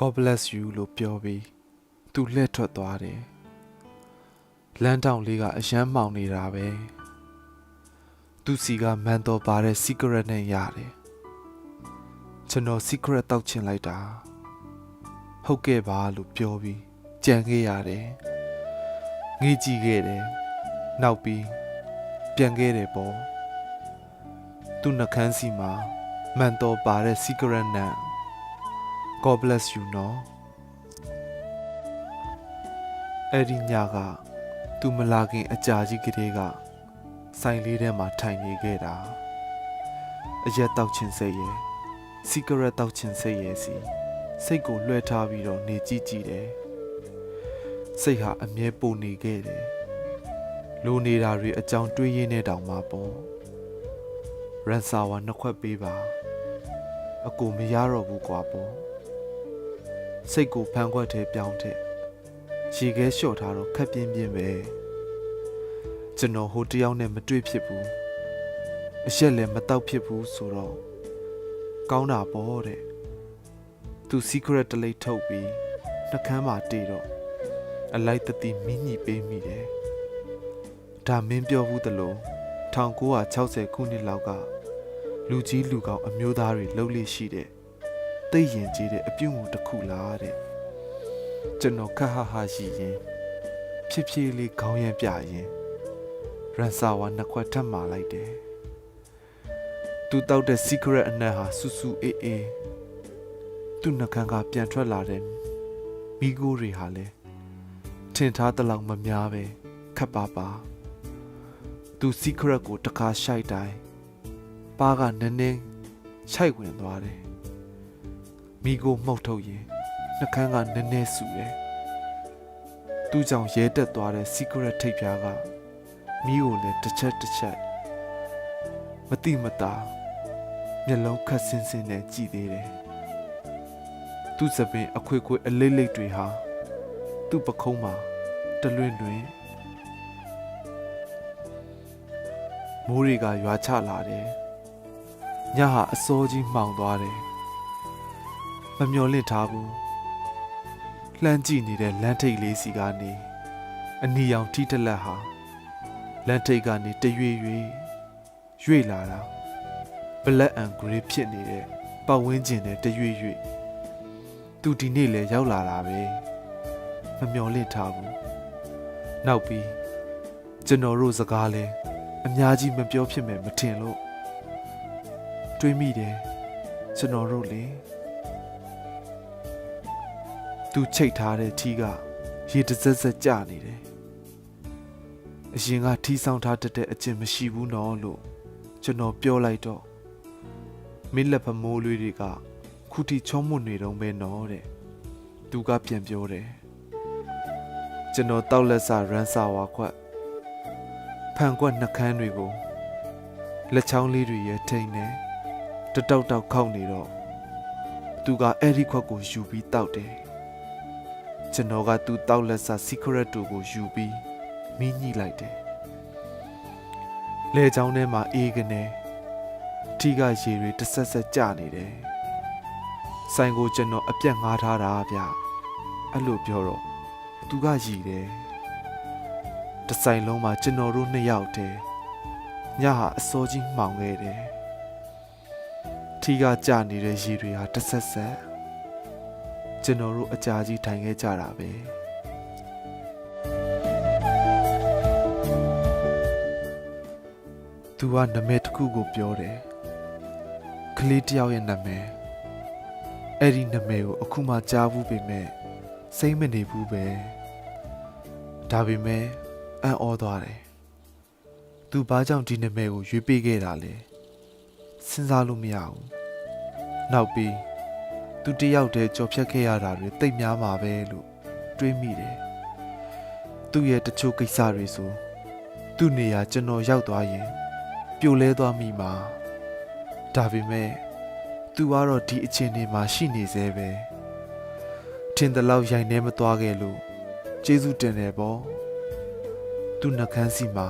God bless you လို့ပြောပြီးသူလှည့်ထွက်သွားတယ်လမ်းတောင်လေးကအယမ်းမှောင်နေတာပဲသူစီကမန်တော်ပါတဲ့ secret နဲ့ရတယ်ကျွန်တော် secret တောက်ချင်လိုက်တာဟုတ်ကဲ့ပါလို့ပြောပြီးကြံခဲ့ရတယ်ငေးကြည့်ခဲ့တယ်နောက်ပြီးပြန်ခဲ့တယ်ပေါ့သူနှကန်းစီမှာမန်တော်ပါတဲ့ secret နဲ့ God bless you နော်အဲ့ဒီညကသူမလာခင်အကြာကြီးကလေးကဆိုင်လေးထဲမှာထိုင်နေခဲ့တာအရက်တောက်ချင်စိတ်ရဲ့ secret တောက်ချင်စိတ်ရဲ့စီစိတ်ကိုလွှဲထားပြီးတော့နေကြည့်တယ်စိတ်ဟာအမြဲပုံနေခဲ့တယ်လိုနေတာတွေအကြောင်းတွေးရင်းနဲ့တောင်မှပေါ့ရန်ဆာဝါနှစ်ခွက်ပေးပါအကိုမရတော့ဘူးကွာပေါ့စိတ်ကိုဖန်ခွက်ထဲပြောင်းတဲ့ရေခဲလျှော့ထားတော့ခက်ပြင်းပြင်းပဲကျွန်တော်ဟိုတယောက်နဲ့မတွေ့ဖြစ်ဘူးအရက်လည်းမတောက်ဖြစ်ဘူးဆိုတော့ကောင်းတာပေါ့တဲ့သူ secret တလိပ်ထုတ်ပြီးနှကမ်းမှာတေးတော့အလိုက်တတိမင်းညီပေးမိတယ်ဒါမင်းပြောဘူးတလို့1960ခုနှစ်လောက်ကလူကြီးလူကောင်းအမျိုးသားတွေလှုပ်လေရှိတဲ့သိရင်ကြီးတဲ့အပြုံးမှုတစ်ခုလားတဲ့ကျွန်တော်ခက်ဟာဟာရှိရင်ဖြည်းဖြည်းလေးခေါင်းရမ်းပြရင်ရန်ဆာဝါနှစ်ခွက်ထပ်မာလိုက်တယ်သူတောက်တဲ့ secret အနက်ဟာဆူဆူအေးအေးသူနှကန်းကပြန်ထွက်လာတဲ့မိကိုတွေဟာလည်းထင်ထားသလောက်မများပဲခက်ပါပါသူ secret ကိုတစ်ခါရှိုက်တိုင်းပါကနည်းနည်းရှိုက်ဝင်သွားတယ်မိကိုမှုတ်ထုတ်ရင်နှကန်းကနည်းနည်းဆူတယ်သူကြောင့်ရဲတက်သွားတဲ့ secret ထိပ်ပြားကမိကိုလည်းတစ်ချက်မတိမတာမျက်လုံးခက်ဆင်းဆင်းနဲ့ကြည့်သေးတယ်သူ့စပင်အခွေခွေအလိမ့်လိမ့်တွေဟာသူ့ပခုံးမှာတလွင်တွင်မိုးတွေကရွာချလာတယ်ညဟာအစောကြီးမှောင်သွားတယ်မမျော်လင့်ထားဘူးလှမ်းကြည့်နေတဲ့လမ်းထိပ်လေးစီကနေအနီရောင်ထီးတလက်ဟာလမ်းထိပ်ကနေတရွေ့လာတာ black and grey ဖြစ်နေတဲ့ပတ်ဝန်းကျင်နဲ့တရွေ့သူဒီနေ့လည်းရောက်လာတာပဲမမျော်လင့်ထားဘူးနောက်ပြီးကျွန်တော်တို့စကားလဲအများကြီးမပြောဖြစ်မယ်မထင်လို့တွေးမိတယ်ကျွန်တော်တို့လေသူချိတ်ထားတဲ့ထီးကရေတစက်စက်ကျနေတယ်အရင်ကထီးဆောင်ထားတဲ့အကျင့်မရှိဘူးနော်လို့ကျွန်တော်ပြောလိုက်တော့မင်းလက်ဖမိုးလေးတွေကခုထိချောမွနေတော့ပဲနော်တဲ့သူကပြန်ပြောတယ်ကျွန်တော်တောက်လက်စရန်စာဝါခွက်ဖန်ခွက်နှကန်းတွေကိုလက်ချောင်းလေးတွေရဲ့ထိန်နေတတောက်တောက်ခောက်နေတော့သူကအဲ့ဒီခွက်ကိုယူပြီးတောက်တယ်ကျွန်တော်ကသူ့တောက်လက်စ secret တူကိုယူပြီးမင်းညှိလိုက်တယ်လေချောင်းထဲမှာအေးကနေထီကရေတွေတဆက်ဆက်ကျနေတယ်ဆိုင်ကိုကျွန်တော်အပြက်ငားထားတာဗျအဲ့လိုပြောတော့သူကရည်တယ်တဆိုင်လုံးမှာကျွန်တော်တို့နှစ်ယောက်တည်းညဟာအစောကြီးမှောင်ခဲ့တယ်ထီကကျနေတဲ့ရေတွေဟာတဆက်ဆက်ကျွန်တော်တို့အကြာကြီးထိုင်ခဲ့ကြတာပဲသူကနာမည်တစ်ခုကိုပြောတယ်ကလေးတယောက်ရဲ့နာမည်အဲ့ဒီနာမည်ကိုအခုမှကြားဘူးပေမဲ့စိတ်မနေဘူးပဲဒါပေမဲ့အံ့ဩသွားတယ်သူဘာကြောင့်ဒီနာမည်ကိုရွေးပေးခဲ့တာလဲစဉ်းစားလို့မရဘူးနောက်ပြီးသူတယောက်တည်းကြော်ဖြတ်ခဲ့ရတာတွေတိတ်များမှာပဲလို့တွေးမိတယ်သူ့ရဲ့တချို့ကိစ္စတွေဆိုသူ့နေရာကျွန်တော်ရောက်သွားရင်ပြိုလဲသွားမိမှာဒါပေမဲ့သူကတော့ဒီအခြေအနေမှာရှိနေသေးပဲထင်တယ်လို့ရိုင်နေမသွားခဲ့လို့ကျေးဇူးတင်တယ်ပေါ့သူနှကန်းစီမှာ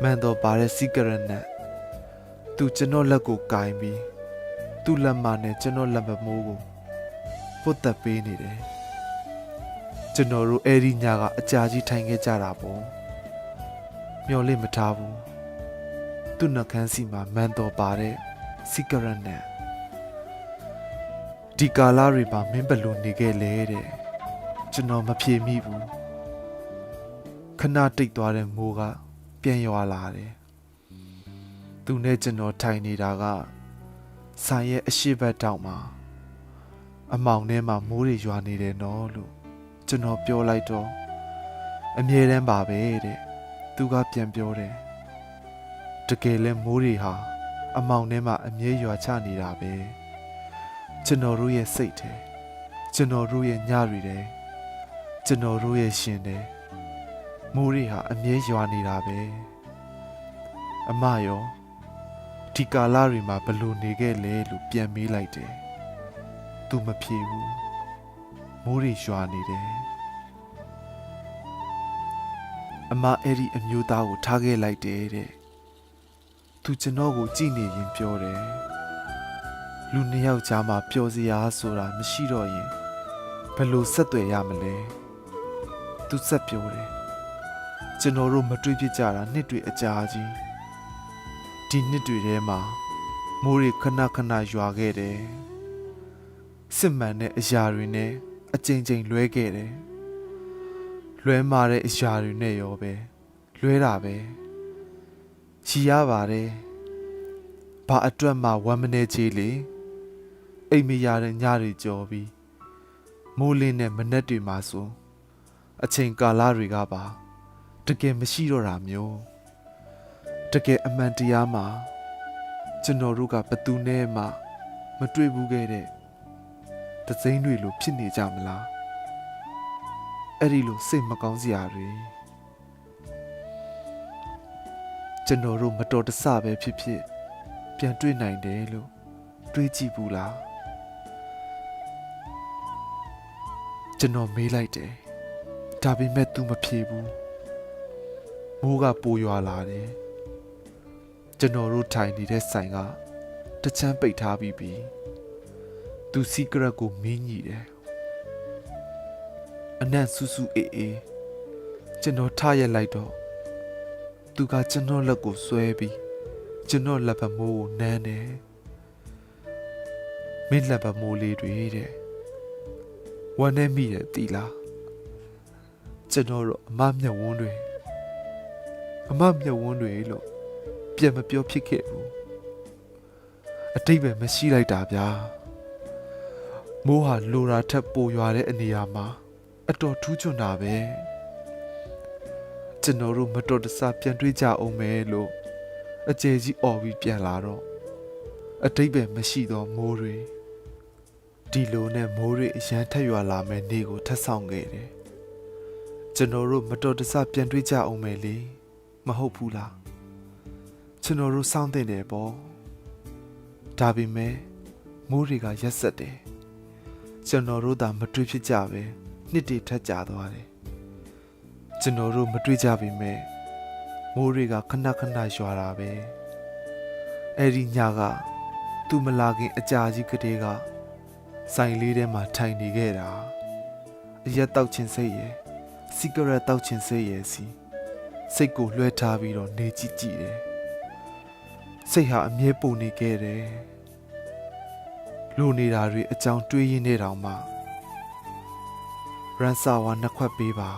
မန်တော်ပါတဲ့ secret နဲ့သူကျွန်တော်လက်ကိုကင်ပြီးသူ့လက်မနဲ့ကျွန်တော်လက်မမိုးကို ပုတ်သက်ပေးနေတယ်ကျွန်တော်တို့အဲ့ဒီညကအကြာကြီးထိုင်ခဲ့ကြတာပေါ့မျော်လင့်မထားဘူးသူ့နှကန်းစီမှာမန်တော်ပါတဲ့စီဂရက်နဲ့ဒီကာလာတွေမှာမင်းဘယ်လိုနေခဲ့လဲတဲ့ကျွန်တော်မဖြေမိဘူးခဏတိတ်သွားတဲ့မိုးကပြန်ရွာလာတယ်သူနဲ့ကျွန်တော်ထိုင်နေတာကဆိုင်ရဲ့အရှိတ်ဘက်တောင်မှာအမောင်ထဲမှာမိုးတွေရွာနေတယ်နော်လို့ကျွန်တော်ပြောလိုက်တော့အမြဲတမ်းပါပဲတဲ့သူကပြန်ပြောတယ်တကယ်လဲမိုးတွေဟာအမောင်ထဲမှာအမြဲရွာချနေတာပဲကျွန်တော်တို့ရဲ့စိတ်ထဲကျွန်တော်တို့ရဲ့ညတွေထဲကျွန်တော်တို့ရဲ့ရှင်ထဲမိုးတွေဟာအမြဲရွာနေတာပဲအမရောဒီကာလတွေမှာဘယ်လိုနေခဲ့လဲလို့ပြန်မေးလိုက်တယ်သူမဖြေဘူးမိုးတွေရွာနေတယ်အမအဲ့ဒီအမျိုးသားကိုထားခဲ့လိုက်တယ်တဲ့သူကျွန်တော်ကိုကြည့်နေရင်ပြောတယ်လူနှစ်ယောက်ကြားမှာပျော်စရာဆိုတာမရှိတော့ရင်ဘယ်လိုဆက်သွယ်ရမလဲသူဆက်ပြောတယ်ကျွန်တော်တို့မတွေ့ဖြစ်ကြတာနှစ်တွေအကြာကြီးဒီနှစ်တွေထဲမှာမိုးတွေခဏခဏရွာခဲ့တယ်စစ်မှန်တဲ့အရာတွေနဲ့အကြိမ်ကြိမ်လွဲခဲ့တယ်လွဲမာတဲ့အရာတွေနဲ့ရောပဲလွဲတာပဲချီရပါတယ်ဘာအတွက်မှဝမ်းမနေချေလေအိမ်မရတဲ့ညတွေကြော်ပြီးမိုးလင်းတဲ့မနက်တွေမှာဆိုအချိန်ကာလတွေကပါတကယ်မရှိတော့တာမျိုးတကယ်အမှန်တရားမှာကျွန်တော်တို့ကဘသူနဲ့မှမတွေ့ဘူးခဲ့တဲ့တစိမ့်တွေလိုဖြစ်နေကြမလားအဲ့ဒီလိုစိတ်မကောင်းစရာတွေကျွန်တော်တို့မတော်တဆပဲဖြစ်ဖြစ်ပြန်တွေ့နိုင်တယ်လို့တွေးကြည့်ဘူးလားကျွန်တော်မေးလိုက်တယ်ဒါပေမဲ့ तू မဖြေဘူးမိုးကပိုရွာလာတယ်ကျွန်တော်တို့ထိုင်နေတဲ့ဆိုင်ကတချမ်းပိတ်ထားပြီးပြီသူစီကရက်ကိုမင်းညီတယ်အနံ့ဆူဆူအေးအေးကျွန်တော်ထားရက်လိုက်တော့သူကကျွန်တော်လက်ကိုဆွဲပြီးကျွန်တော်လက်ပမိုးကိုနမ်းတယ်မင်းလက်ပမိုးလေးတွေတဲ့ဝမ်းနဲ့မိတယ်တီလားကျွန်တော်တို့အမမျက်ဝန်းတွေလို့ပြန်မပြောဖြစ်ခဲ့ဘူးအတိတ်ပဲမရှိလိုက်တာဗျာမိုးဟာလိုရာထက်ပိုရွာတဲ့အနေအမှာအတော်ထူးချွန်တာပဲကျွန်တော်တို့မတော်တဆပြန်တွေ့ကြအောင်မယ်လို့အကျယ်ကြီးអော်ပြီးပြန်လာတော့အတိတ်ပဲမရှိတော့မိုးတွေဒီလိုနဲ့မိုးတွေအရန်ထက်ရွာလာမယ်နေ့ကိုထပ်ဆောင်ခဲ့တယ်ကျွန်တော်တို့မတော်တဆပြန်တွေ့ကြအောင်မယ်လေမဟုတ်ဘူးလားကျွန်တော်တို့စောင့်တင်တယ်ပေါ့ဒါပေမဲ့မိုးတွေကရက်ဆက်တယ်ကျွန်တော်တို့သာမတွေ့ဖြစ်ကြပဲနှစ်တွေထပ်ကြာသွားတယ်ကျွန်တော်တို့မတွေ့ကြပေမဲ့မိုးတွေကခဏခဏရွာတာပဲအဲ့ဒီညကသူမလာခင်အကြာကြီးကတည်းကဆိုင်လေးထဲမှာထိုင်နေခဲ့တာအရက်တောက်ချင်းစိတ်ရယ်စီဂရက်တောက်ချင်းစိတ်ရယ်စီစိတ်ကိုလွှဲထားပြီးတော့နေကြည့်တယ်စိတ်ဟာအမြဲပုံနေခဲ့တယ်လိုနေတာတွေအကြောင်းတွေးရင်းနေတောင်မှရန်ဆာဝါနှစ်ခွက်ပေးပါ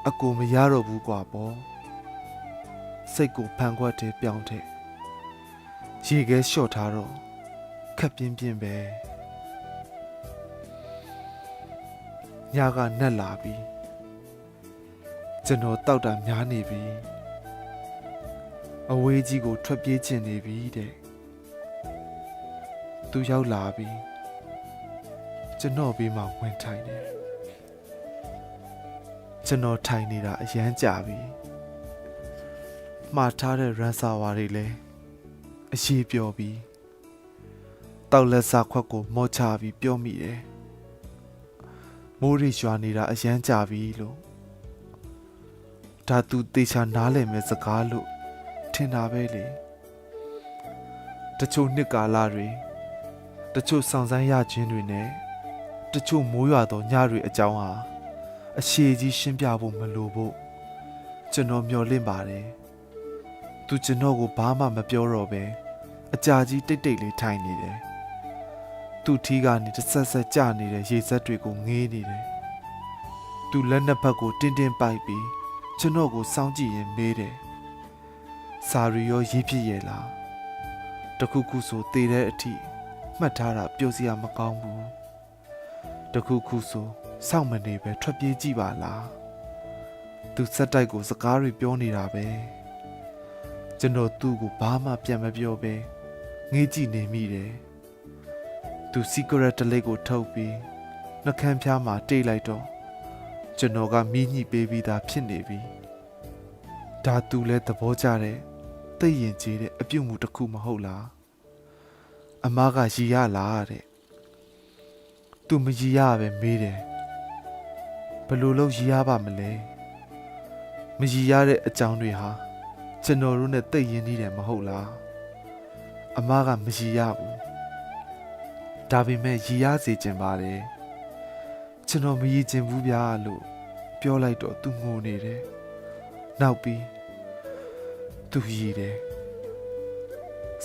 အကူမရတော့ဘူးကွာပေါ့စိတ်ကိုဖန်ခွက်ထဲပြောင်းထည့်ရေခဲလျှော့ထားတော့ခက်ပြင်းပြင်းပဲညကနက်လာပြီကျွန်တော်တောက်တာများနေပြီအဝေးကြီးကိုထွက်ပြေးချင်နေပြီတဲ့သူရောက်လာပြီကျွန်တော်ဘေးမှာဝင်ထိုင်တယ်ကျွန်တော်ထိုင်နေတာအရန်ကြာပြီမှားထားတဲ့ရန်ဆာဝါတွေလည်းအရှိပြောပြီးတောက်လက်စားခွက်ကိုမော့ချပြီးပြောမိတယ်မိုးရီရွာနေတာအရန်ကြာပြီလို့ဒါသူတေချာနားလည်မဲ့စကားလို့ထင်တာပဲလေတချို့နှစ်ကာလတွေတချို့ဆောင်ဆိုင်ရခြင်းတွေနဲ့ တချို့မိုးရွာသောညတွေအကြောင်းဟာအရှိကြီးရှင်းပြဖို့မလိုဖို့ကျွန်တော်မျှော်လင့်ပါတယ်သူကျွန်တော်ကိုဘာမှမပြောတော့ပဲအကြာကြီးတိတ်တိတ်လေးထိုင်နေတယ်သူ့ထီးကနေတဆက်ဆက်ကျနေတဲ့ရေစက်တွေကိုငေးနေတယ်သူလက်နှစ်ဖက်ကိုတင်းတင်းပိုက်ပြီးကျွန်တော်ကိုစောင့်ကြည့်ရင်မေးတယ်စာရီရောရေးဖြစ်ရဲ့လားတခုခုဆိုတည်တဲ့အထိမှတ်ထားတာပြောစရာမကောင်းဘူးတခုခုဆိုစောင့်မနေပဲထွက်ပြေးကြည့်ပါလားသူစက်တိုက်ကိုစကားတွေပြောနေတာပဲကျွန်တော်သူ့ကိုဘာမှပြန်မပြောပဲငေးကြည့်နေမိတယ်သူ secret တလေးကိုထုတ်ပြီးနှကန်းဖျားမှာတိတ်လိုက်တော့ကျွန်တော်ကမီးညှိပေးပြီးသားဖြစ်နေပြီဒါသူလဲသဘောကျတဲ့သိရင်ကြီးတဲ့အပြုတ်မှုတစ်ခုမဟုတ်လားအမကရီရလားတဲ့သူမရီရပဲမေးတယ်ဘယ်လိုလုပ်ရီရပါမလဲမရီရတဲ့အကြောင်းတွေဟာကျွန်တော်တို့နဲ့သိရင်နေတယ်မဟုတ်လားအမကမရီရဘူးဒါပေမဲ့ရီရစေချင်ပါတယ်ကျွန်တော်မရီချင်ဘူးဗျာလို့ပြောလိုက်တော့သူငိုနေတယ်နောက်ပြီးသူရီတယ်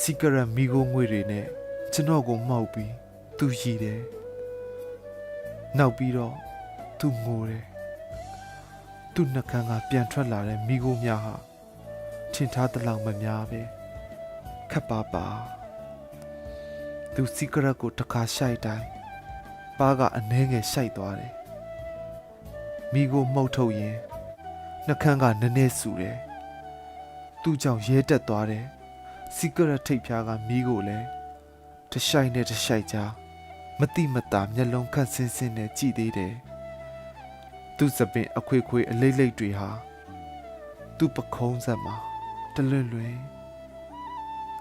secret မိโกငွေတွေနဲ့ကျွန်တော်ကိုမှောက်ပြီးသူရီတယ်နောက်ပြီးတော့သူငိုတယ်သူနှကန်းကပြန်ထွက်လာတဲ့မိโกများဟာထင်ထားသလောက်မများပဲခပ်ပါပါသူ secret ကိုတစ်ခါရှိုက်တိုင်းပါကအနှဲငယ်ရှိုက်သွားတယ်မိโกမှုတ်ထုတ်ရင်နှကန်းကနည်းနည်းဆူတယ်သူ့ကြောင့်ရဲတက်သွားတယ် secret ထိပ်ဖြားကမိโกလည်းတရှိုက်နဲ့တရှိုက်ကြားမတိမတာမျက်လုံးခတ်ဆင်းဆင်းနဲ့ကြည်သေးတယ်သူ့စပင်အခွေခွေအလိမ့်လိမ့်တွေဟာသူ့ပခုံးဆက်မှာတလွင်လွင်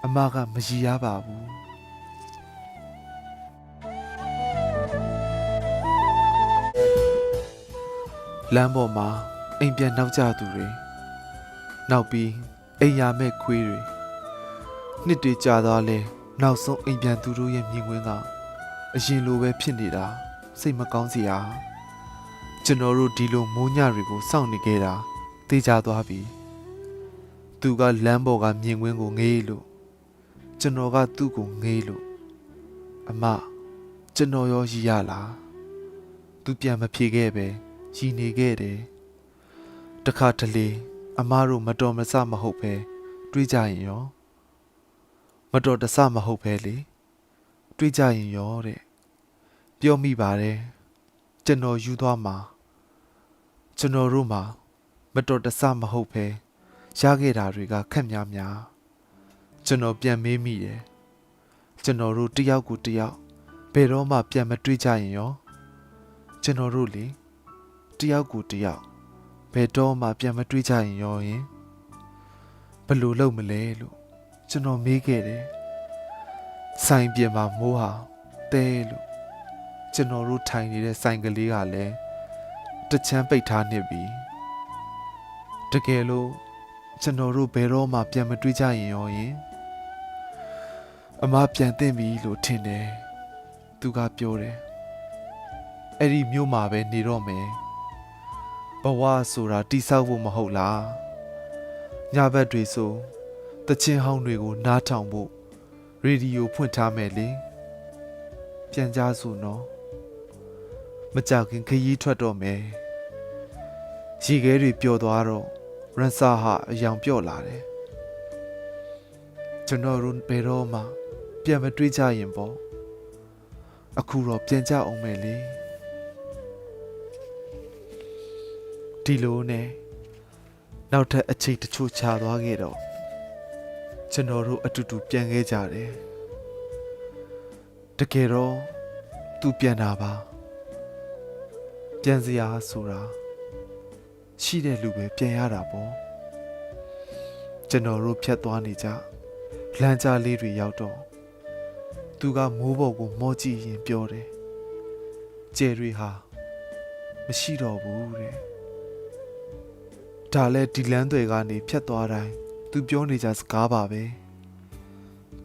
အမကမရီရပါဘူးလမ်းပေါ်မှာအိမ်ပြန်နောက်ကျသူတွေနောက်ပြီးအိမ်ရမဲ့ခွေးတွေနှစ်တွေကြာသွားလဲနောက်ဆုံးအိမ်ပြန်သူတို့ရဲ့မြင်ကွင်းကအရင်လိုပဲဖြစ်နေတာစိတ်မကောင်းစရာကျွန်တော်တို့ဒီလိုမိုးညတွေကိုစောင့်နေခဲ့တာသိကြသွားပြီသူကလမ်းပေါ်ကမြင်ကွင်းကိုငေးလို့ကျွန်တော်ကသူ့ကိုငေးလို့အမကျွန်တော်ရောရီရလားသူပြန်မဖြေခဲ့ပဲရီနေခဲ့တယ်တခါတလေအမတို့မတော်မဆမဟုတ်ပဲတွေးကြရင်ရောမတော်တဆမဟုတ်ပဲလေတွေးကြရင်ရောတဲ့ပြောမိပါတယ်ကျွန်တော်ယူသွားမှာကျွန်တော်တို့မှာမတော်တဆမဟုတ်ပဲရခဲ့တာတွေကခက်များများကျွန်တော်ပြန်မေးမိတယ်ကျွန်တော်တို့တယောက်ကိုတယောက်ဘယ်တော့မှပြန်မတွေးကြရင်ရောကျွန်တော်တို့လေတယောက်ကိုတယောက်ဘယ်တော့မှပြန်မတွေးကြရင်ရောရင်ဘယ်လိုလုပ်မလဲလို့ကျွန်တော်မေးခဲ့တယ်ဆိုင်ပြင်မှာမိုးဟာတဲလို့ကျွန်တော်တို့ထိုင်နေတဲ့ဆိုင်ကလေးကလည်းတချမ်းပိတ်ထားနေပြီတကယ်လို့ကျွန်တော်တို့ဘယ်တော့မှပြန်မတွေးကြရင်ရောရင်အမပြန်သိမ့်ပြီလို့ထင်တယ်သူကပြောတယ်အဲ့ဒီမြို့မှာပဲနေတော့မယ်ဘဝဆိုတာတိဆောက်ဖို့မဟုတ်လားညဘက်တွေဆိုတချင်းဟောင်းတွေကိုနားထောင်ဖို့ရေဒီယိုဖွင့်ထားမယ်လေပြန်ကြစို့နော်မကြောက်ခင်ခရီးထွက်တော့မယ်ရေခဲတွေပျော်သွားတော့ရန်စာဟာအယောင်ပြော့လာတယ်ကျွန်တော်တို့ဘယ်တော့မှပြန်မတွေးကြရင်ပေါ့အခုတော့ပြန်ကြအောင်မယ်လေဒီလိုနဲ့နောက်ထပ်အချိန်တချို့ခြားသွားခဲ့တော့ကျွန်တော်တို့အတူတူပြန်ခဲ့ကြတယ်တကယ်တော့သူပြန်တာပါပြန်စရာဆိုတာရှိတဲ့လူပဲပြန်ရတာပေါ့ကျွန်တော်တို့ဖြတ်သွားနေကြလမ်းကြားလေးတွေရောက်တော့သူကမိုးပေါ်ကိုမော့ကြည့်ရင်ပြောတယ်ကျယ်တွေဟာမရှိတော့ဘူးတဲ့ဒါလည်းဒီလမ်းတွေကနေဖြတ်သွားတိုင်းသူပြောနေကြစကားပါပဲ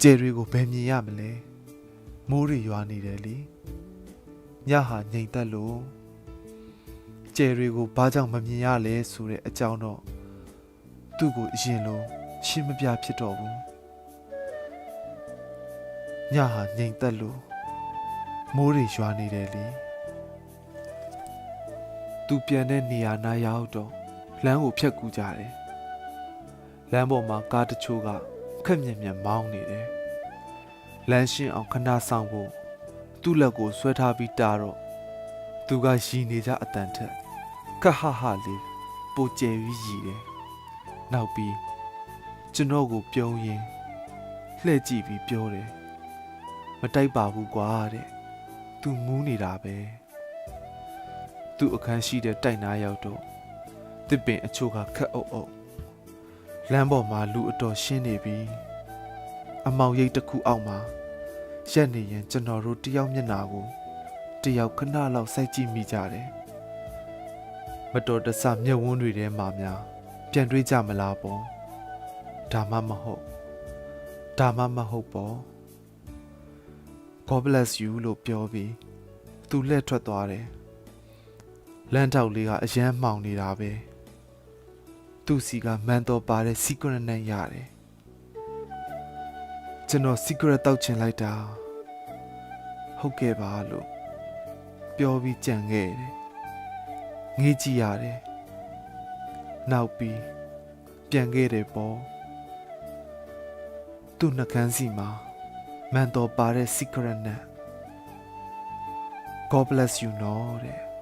ကျယ်တွေကိုဘယ်မြင်ရမလဲမိုးတွေရွာနေတယ်လေ ညဟာငြိမ်သက်လို့ကျယ်တွေကိုဘာကြောင့်မမြင်ရလဲဆိုတဲ့အကြောင်းတော့သူ့ကိုအရင်လိုရှင်းမပြဖြစ်တော့ဘူးညဟာငြိမ်သက်လို့မိုးတွေရွာနေတယ်လေသူပြန်တဲ့နေရာနားရောက်တော့လမ်းကိုဖြတ်ကူးကြတယ်လမ်းပေါ်မှာကားတချို့ကခက်မြက်မြက်မောင်းနေတယ်လမ်းရှင်းအောင်ခဏဆောင်ဖို့သူ့လက်ကိုဆွဲထားပြီးတာတော့သူကရီနေကြအတန်ထက်ခက်ဟဟလေးပိုကျယ်ပြီးရီတယ်နောက်ပြီးကျွန်တော်ကိုပြုံးရင်လှည့်ကြည့်ပြီးပြောတယ်မတိုက်ပါဘူးကွာတဲ့သူမူးနေတာပဲသူ့အခန်းရှိတဲ့တိုက်နားရောက်တော့တစ်ပင်အချို့ကခက်အုပ်အုပ်လမ်းပေါ်မှာလူအတော်ရှင်းနေပြီးအမောင်ရိပ်တစ်ခုအောက်မှာရက်နေရင်ကျွန်တော်တို့တယောက်မျက်နှာကိုတယောက်ခဏလောက်စိုက်ကြည့်မိကြတယ်မတော်တဆမျက်ဝန်းတွေထဲမှာများပြန်တွေးကြမလားပေါ့ဒါမှမဟုတ်ပေါ့ God bless you လို့ပြောပြီးသူလှည့်ထွက်သွားတယ်လမ်းထောက်လေးကအရန်မှောင်နေတာပဲသူ့စီကမန်တော်ပါတဲ့ secret နဲ့ရတယ်ကျွန်တော် secret တောက်ချင်လိုက်တာဟုတ်ကဲ့ပါလို့ပြောပြီးကြံခဲ့တယ်ငေးကြည့်ရတယ်နောက်ပြီးပြန်ခဲ့တယ်ပေါ့သူ့နှကန်းစီမှာမန်တော်ပါတဲ့ secret နဲ့ God bless you နော်တဲ့